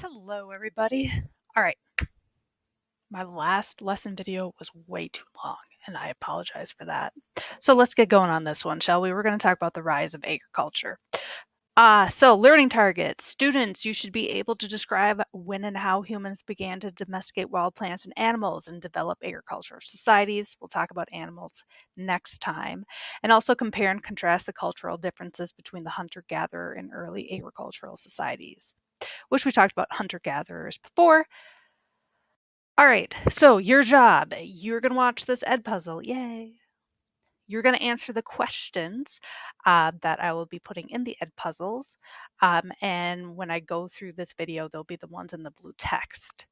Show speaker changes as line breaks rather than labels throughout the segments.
Hello, everybody. All right, my last lesson video was way too long, and I apologize for that. So let's get going on this one, shall we? We're going to talk about the rise of agriculture. So learning targets. Students, you should be able to describe when and how humans began to domesticate wild plants and animals and develop agricultural societies. We'll talk about animals next time. And also compare and contrast the cultural differences between the hunter-gatherer and early agricultural societies, which we talked about hunter-gatherers before. All right, so your job, you're going to watch this ed puzzle. Yay. You're going to answer the questions that I will be putting in the ed puzzles. And when I go through this video, they'll be the ones in the blue text.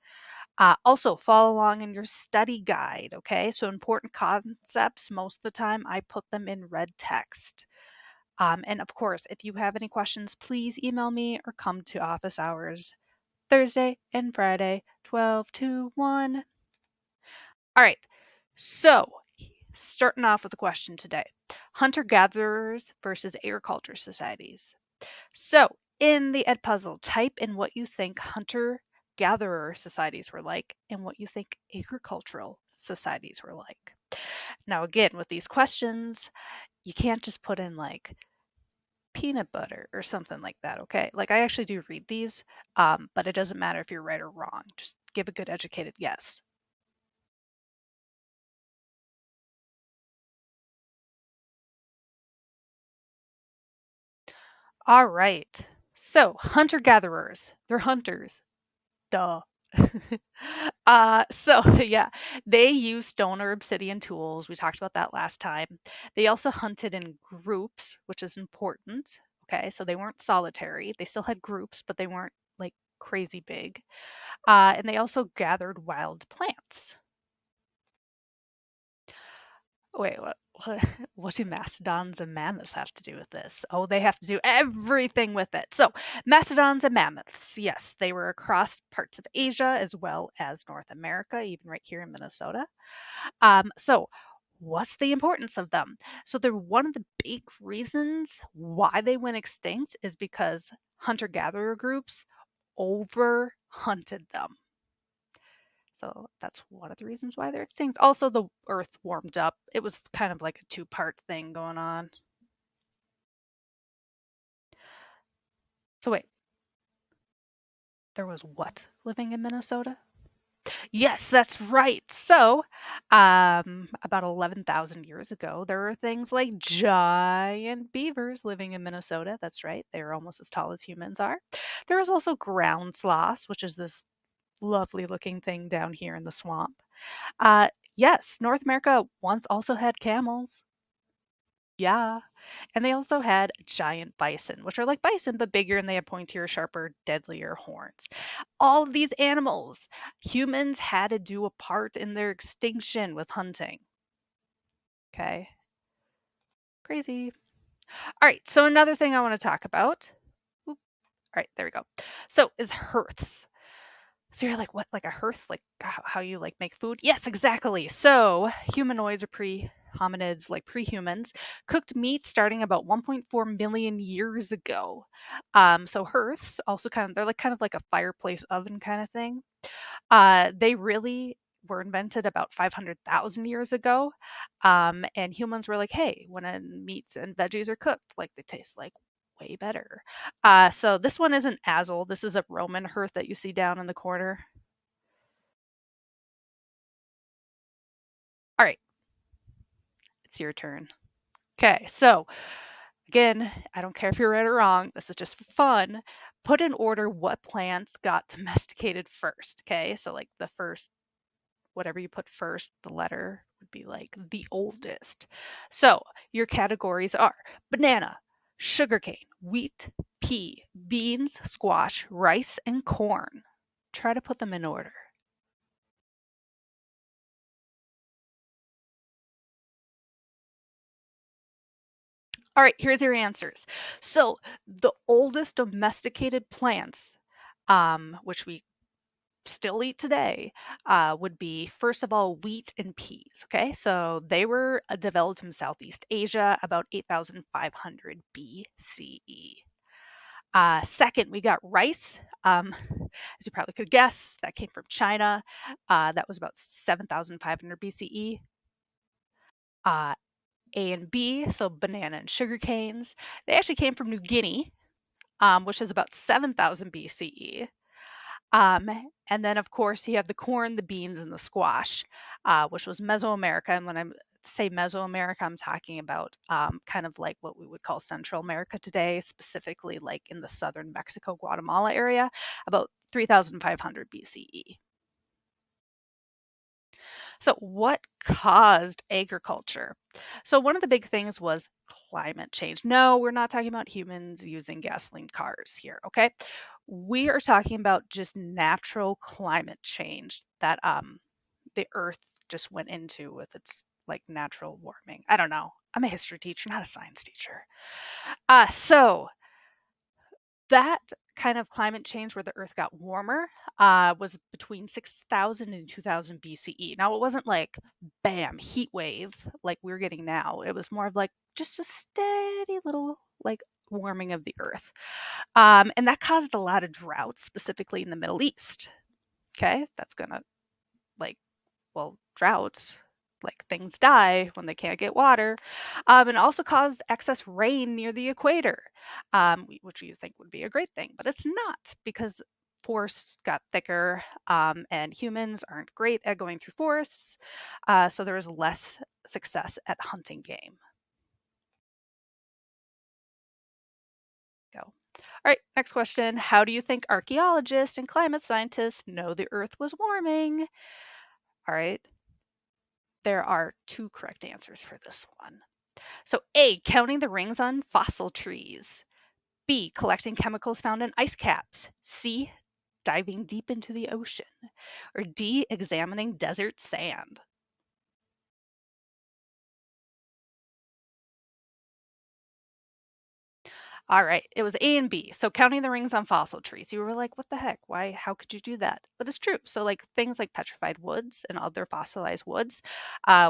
Also, follow along in your study guide, okay? So important concepts, most of the time, I put them in red text. And of course, if you have any questions, please email me or come to office hours Thursday and Friday, 12 to 1. All right, so starting off with a question today. Hunter-gatherers versus agriculture societies. So in the ed puzzle, type in what you think hunter-gatherer societies were like and what you think agricultural societies were like. Now again, with these questions, you can't just put in like peanut butter or something like that, okay? Like I actually do read these, but it doesn't matter if you're right or wrong. Just give a good educated guess. All right. So, hunter-gatherers, they're hunters. Duh. So yeah, they use stone or obsidian tools. We talked about that last time. They also hunted in groups, which is important. Okay, so they weren't solitary. They still had groups, but they weren't like crazy big. And they also gathered wild plants. Wait, what, what do Mastodons and Mammoths have to do with this? Oh, they have to do everything with it. So, Mastodons and Mammoths, yes, they were across parts of Asia as well as North America, even right here in Minnesota. So, what's the importance of them? So, they're one of the big reasons why they went extinct is because hunter-gatherer groups over hunted them. So that's one of the reasons why they're extinct. Also, the Earth warmed up. It was kind of like a two-part thing going on. So wait, there was what living in Minnesota? Yes, that's right. So, about 11,000 years ago, there were things like giant beavers living in Minnesota. That's right. They were almost as tall as humans are. There was also ground sloths, which is this lovely looking thing down here in the swamp. Uh, yes, North America once also had camels. Yeah. And they also had giant bison, which are like bison, but bigger and they have pointier, sharper, deadlier horns. All of these animals, humans had to do a part in their extinction with hunting. Okay. Crazy. All right. So another thing I want to talk about. Oop, all right, there we go. So is hearths. So you're like, what? Like a hearth? Like how you like make food? Yes, exactly. So humanoids or pre-hominids, like pre-humans, cooked meat starting about 1.4 million years ago. So hearths also they're like kind of like a fireplace oven kind of thing. They really were invented about 500,000 years ago. And humans were like, hey, when meats and veggies are cooked, like they taste like way better. So this one isn't as old. This is a Roman hearth that you see down in the corner. All right, it's your turn. Okay, so again, I don't care if you're right or wrong. This is just for fun. Put in order what plants got domesticated first. Okay, so like the first whatever you put first, the letter would be like the oldest. So your categories are banana, sugarcane, wheat, pea, beans, squash, rice, and corn. Try to put them in order. All right, here's your answers. So the oldest domesticated plants, which we still eat today, would be first of all wheat and peas. Okay, so they were developed in Southeast Asia about 8,500 BCE. Second, we got rice. As you probably could guess, that came from China. That was about 7,500 BCE. Uh, A and B, so banana and sugar canes, they actually came from New Guinea, which is about 7,000 BCE. Um, and then, of course, you have the corn, the beans, and the squash, which was Mesoamerica. And when I say Mesoamerica, I'm talking about kind of like what we would call Central America today, specifically like in the southern Mexico, Guatemala area, about 3,500 BCE. So, what caused agriculture? So, one of the big things was climate change. No, we're not talking about humans using gasoline cars here, okay? We are talking about just natural climate change that the earth just went into with its like natural warming. I don't know. I'm a history teacher, not a science teacher. So that kind of climate change where the earth got warmer was between 6,000 and 2,000 BCE. Now, it wasn't like bam, heat wave like we're getting now. It was more of like just a steady little like warming of the earth. And that caused a lot of droughts, specifically in the Middle East. Okay, that's gonna like, well, droughts, like things die when they can't get water, and also caused excess rain near the equator, which you think would be a great thing, but it's not because forests got thicker, and humans aren't great at going through forests, so there is less success at hunting game. Go. All right, next question. How do you think archaeologists and climate scientists know the Earth was warming? All right, there are two correct answers for this one. So A, counting the rings on fossil trees. B, collecting chemicals found in ice caps. C, diving deep into the ocean. Or D, examining desert sand. All right, it was A and B. So counting the rings on fossil trees. You were like, what the heck? Why? How could you do that? But it's true. So like things like petrified woods and other fossilized woods,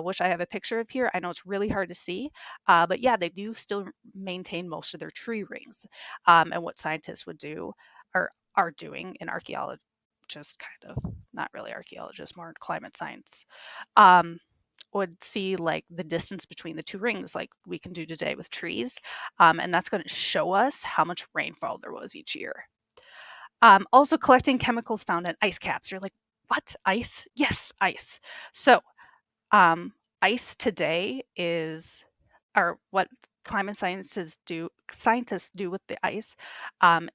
which I have a picture of here. I know it's really hard to see, but yeah, they do still maintain most of their tree rings. And what scientists would do or are doing in archaeology, just kind of not really archaeologists, more climate science. Um, would see like the distance between the two rings like we can do today with trees, and that's going to show us how much rainfall there was each year. Also collecting chemicals found in ice caps. You're like, what? Ice? Yes, ice. So ice today is, or what scientists do with the ice,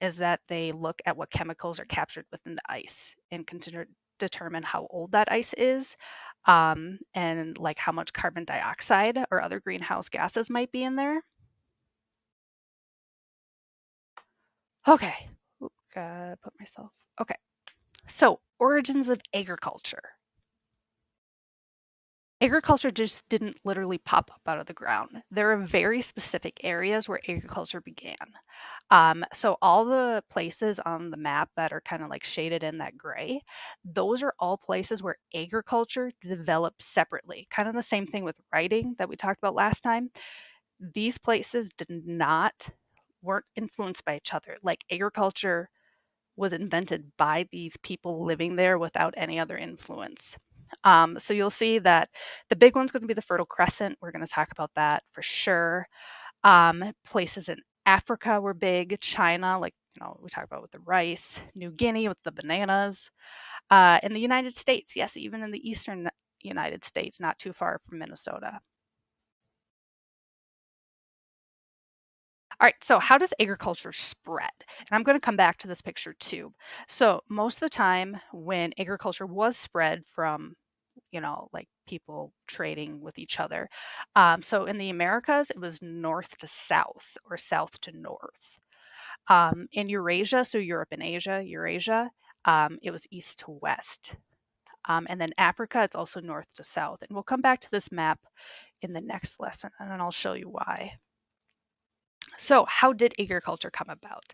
is that they look at what chemicals are captured within the ice and consider determine how old that ice is, and like how much carbon dioxide or other greenhouse gases might be in there. Okay, gotta put myself. Okay, so origins of agriculture. Agriculture just didn't literally pop up out of the ground. There are very specific areas where agriculture began. So all the places on the map that are kind of like shaded in that gray, those are all places where agriculture developed separately. Kind of the same thing with writing that we talked about last time. These places weren't influenced by each other. Like agriculture was invented by these people living there without any other influence. So you'll see that the big one's going to be the Fertile Crescent. We're going to talk about that for sure. Places in Africa were big. China, like we talked about with the rice. New Guinea with the bananas. In the United States, yes, even in the eastern United States, not too far from Minnesota. All right, so how does agriculture spread? And I'm going to come back to this picture too. So most of the time when agriculture was spread from, like people trading with each other. So in the Americas, it was north to south or south to north. In Eurasia, so Europe and Asia, Eurasia, it was east to west. And then Africa, it's also north to south. And we'll come back to this map in the next lesson, and then I'll show you why. So, how did agriculture come about?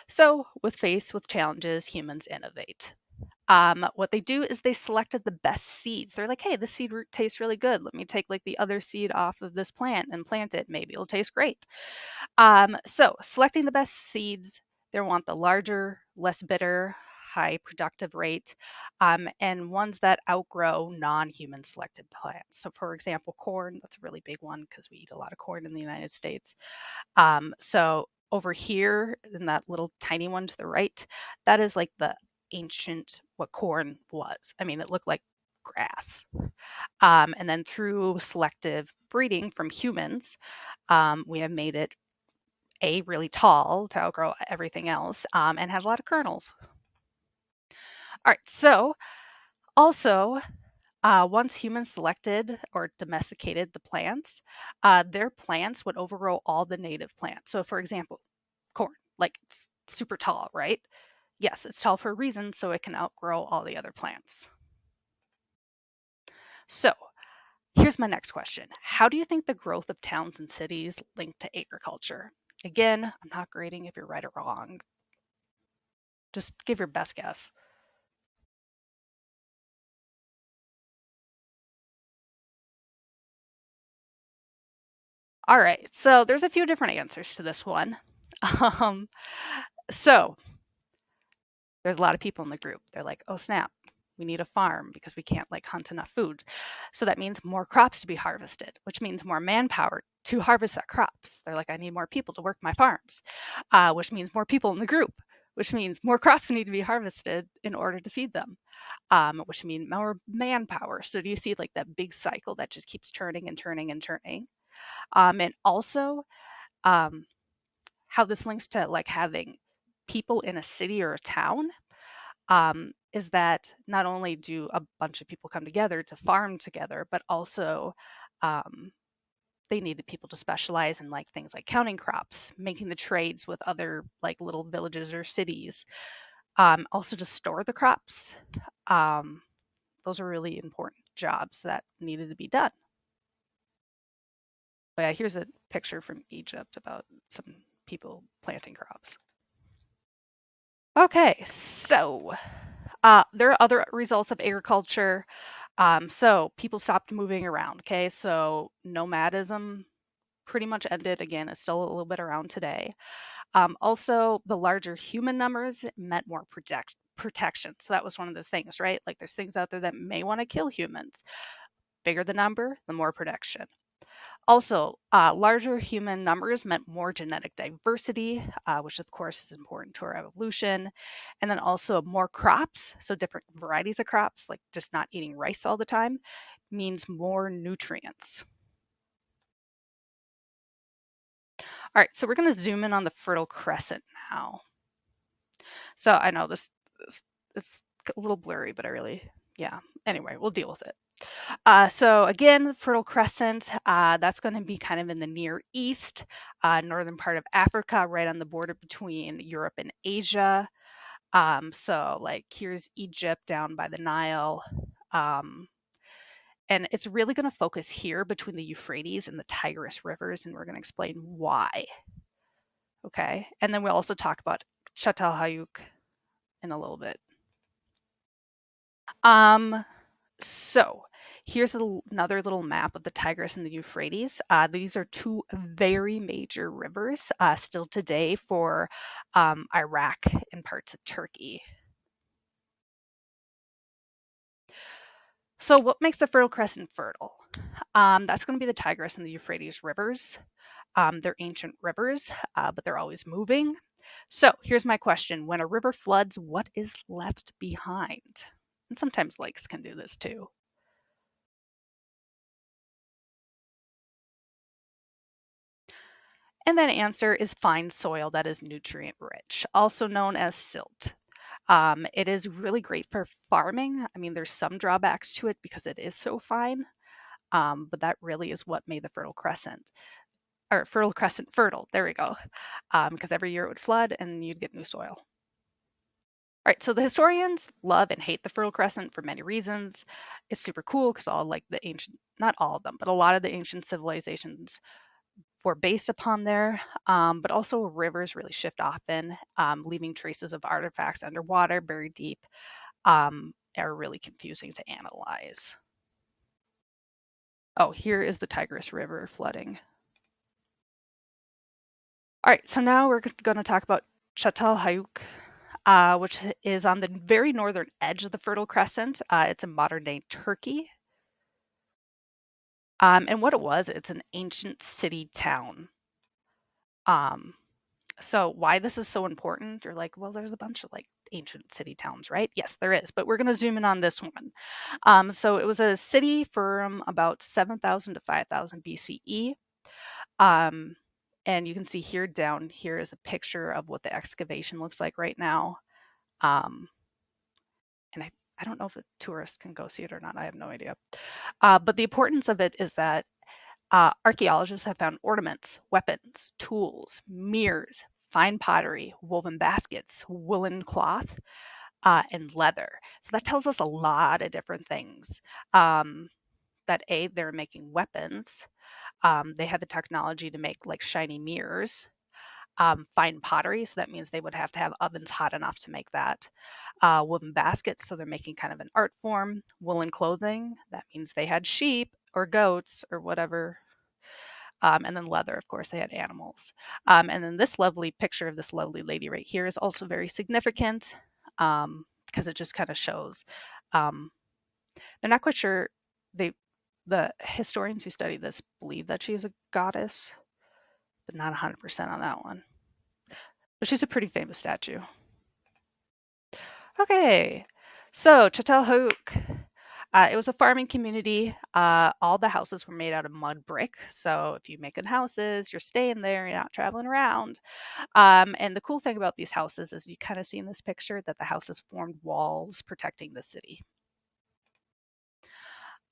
So, faced with challenges, humans innovate. What they do is they selected the best seeds. They're like, hey, this seed root tastes really good. Let me take like the other seed off of this plant and plant it. Maybe it'll taste great. So, selecting the best seeds, They want the larger, less bitter, high productive rate, and ones that outgrow non-human selected plants. So for example, corn, that's a really big one because we eat a lot of corn in the United States. So over here in that little tiny one to the right, that is like the ancient, what corn was. I mean, it looked like grass. And then through selective breeding from humans, we have made it really tall to outgrow everything else, and have a lot of kernels. All right, so also, once humans selected or domesticated the plants, their plants would overgrow all the native plants. So, for example, corn, like it's super tall, right? Yes, it's tall for a reason, so it can outgrow all the other plants. So, here's my next question. How do you think the growth of towns and cities linked to agriculture? Again, I'm not grading if you're right or wrong. Just give your best guess. All right, so there's a few different answers to this one. Um, so there's a lot of people in the group. They're like, oh snap, we need a farm because we can't like hunt enough food. So that means more crops to be harvested, which means more manpower to harvest that crops. They're like, I need more people to work my farms, which means more people in the group, which means more crops need to be harvested in order to feed them, which means more manpower. So do you see like that big cycle that just keeps turning and turning and turning? And also, um, how this links to like having people in a city or a town, is that not only do a bunch of people come together to farm together, but also um, they needed people to specialize in like things like counting crops, making the trades with other like little villages or cities, also to store the crops. Um, those are really important jobs that needed to be done. But yeah, here's a picture from Egypt about some people planting crops. Okay, so there are other results of agriculture. So people stopped moving around. Okay, so nomadism pretty much ended. Again, it's still a little bit around today. Also, the larger human numbers meant more protection. So that was one of the things, right? Like there's things out there that may want to kill humans. Bigger the number, the more protection. Also, larger human numbers meant more genetic diversity, which of course is important to our evolution. And then also more crops, so different varieties of crops, like just not eating rice all the time, means more nutrients. All right, so we're going to zoom in on the Fertile Crescent now. So I know this is a little blurry, but yeah. Anyway, we'll deal with it. So again, Fertile Crescent, that's going to be kind of in the Near East, northern part of Africa, right on the border between Europe and Asia. So like here's Egypt down by the Nile. Um, and it's really going to focus here between the Euphrates and the Tigris rivers, and we're going to explain why. Okay. And then we'll also talk about Chateau Hayouk in a little bit. Um, So here's another little map of the Tigris and the Euphrates. These are two very major rivers still today for Iraq and parts of Turkey. So what makes the Fertile Crescent fertile? That's going to be the Tigris and the Euphrates rivers. They're ancient rivers, but they're always moving. So here's my question. When a river floods, what is left behind? And sometimes lakes can do this too. And that answer is fine soil that is nutrient rich, also known as silt. It is really great for farming. I mean, there's some drawbacks to it because it is so fine, but that really is what made the Fertile Crescent fertile. There we go. Because every year it would flood and you'd get new soil. All right, so the historians love and hate the Fertile Crescent for many reasons. It's super cool because all like the ancient, not all of them, but a lot of the ancient civilizations were based upon there, but also rivers really shift often, leaving traces of artifacts underwater, buried deep, are really confusing to analyze. Oh, here is the Tigris River flooding. All right, so now we're going to talk about Chateau Hayouk, which is on the very northern edge of the Fertile Crescent. It's in modern-day Turkey. And what it was, it's an ancient city town. Um, so why this is so important, you're like, well, there's a bunch of like ancient city towns, right? Yes, there is, but we're going to zoom in on this one. So it was a city from about 7,000 to 5,000 BCE. Um, and you can see here down here is a picture of what the excavation looks like right now. Um, and I don't know if a tourist can go see it or not. I have no idea. But the importance of it is that archaeologists have found ornaments, weapons, tools, mirrors, fine pottery, woven baskets, woolen cloth, and leather. So that tells us a lot of different things. That A, they're making weapons. They had the technology to make like shiny mirrors. Fine pottery, so that means they would have to have ovens hot enough to make that. Woven baskets, so they're making kind of an art form. Woolen clothing, that means they had sheep or goats or whatever. And then leather, of course, they had animals. And then this lovely picture of this lovely lady right here is also very significant because it just kind of shows. Um, they're not quite sure. The historians who study this believe that she is a goddess, but not 100% on that one. But she's a pretty famous statue. Okay, so Chateau Hayouk. It was a farming community. All the houses were made out of mud brick. So if you're making houses, you're staying there, you're not traveling around. And the cool thing about these houses is you kind of see in this picture that the houses formed walls protecting the city.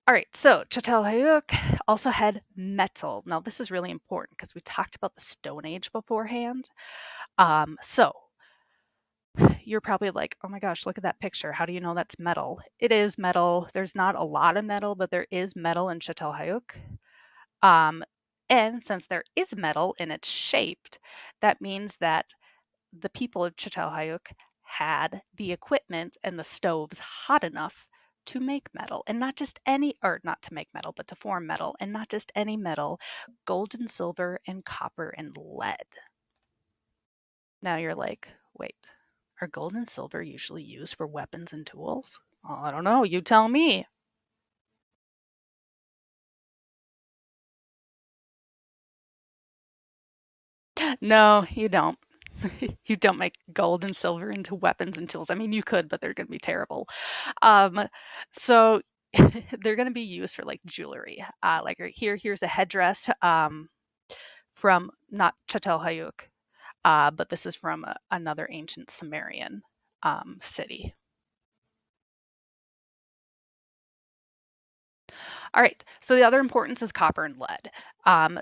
All right, so Chateau Hayouk also had metal. Now this is really important because we talked about the Stone Age beforehand. So you're probably like, oh my gosh, look at that picture. How do you know that's metal? It is metal. There's not a lot of metal, but there is metal in Chateau Hayouk. Um, and since there is metal and it's shaped, that means that the people of Chateau Hayouk had the equipment and the stoves hot enough to make metal, and not just any, or not to make metal, but to form metal, and not just any metal, gold and silver and copper and lead. Now you're like, wait, are gold and silver usually used for weapons and tools? Oh, I don't know. You tell me. No, you don't. You don't make gold and silver into weapons and tools. I mean, you could, but they're going to be terrible. Um, so they're going to be used for like jewelry. Like right here, here's a headdress from not Chateau Hayouk, but this is from another ancient Sumerian city. All right, so the other importance is copper and lead.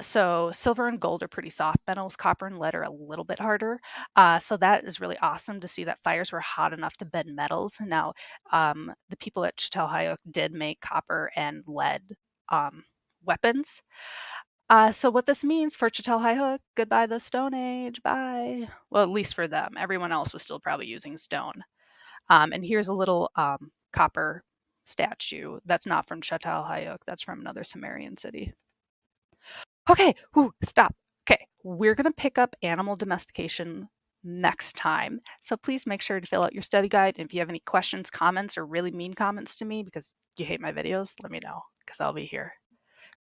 So silver and gold are pretty soft metals. Copper and lead are a little bit harder. So that is really awesome to see that fires were hot enough to bend metals. Now, the people at Chateau Hayouk did make copper and lead weapons. So what this means for Chateau Hayouk, goodbye the Stone Age, bye. Well, at least for them. Everyone else was still probably using stone. And here's a little copper statue. That's not from Chateau Hayouk. That's from another Sumerian city. Okay, stop. Okay, we're going to pick up animal domestication next time. So please make sure to fill out your study guide. And if you have any questions, comments, or really mean comments to me because you hate my videos, let me know because I'll be here.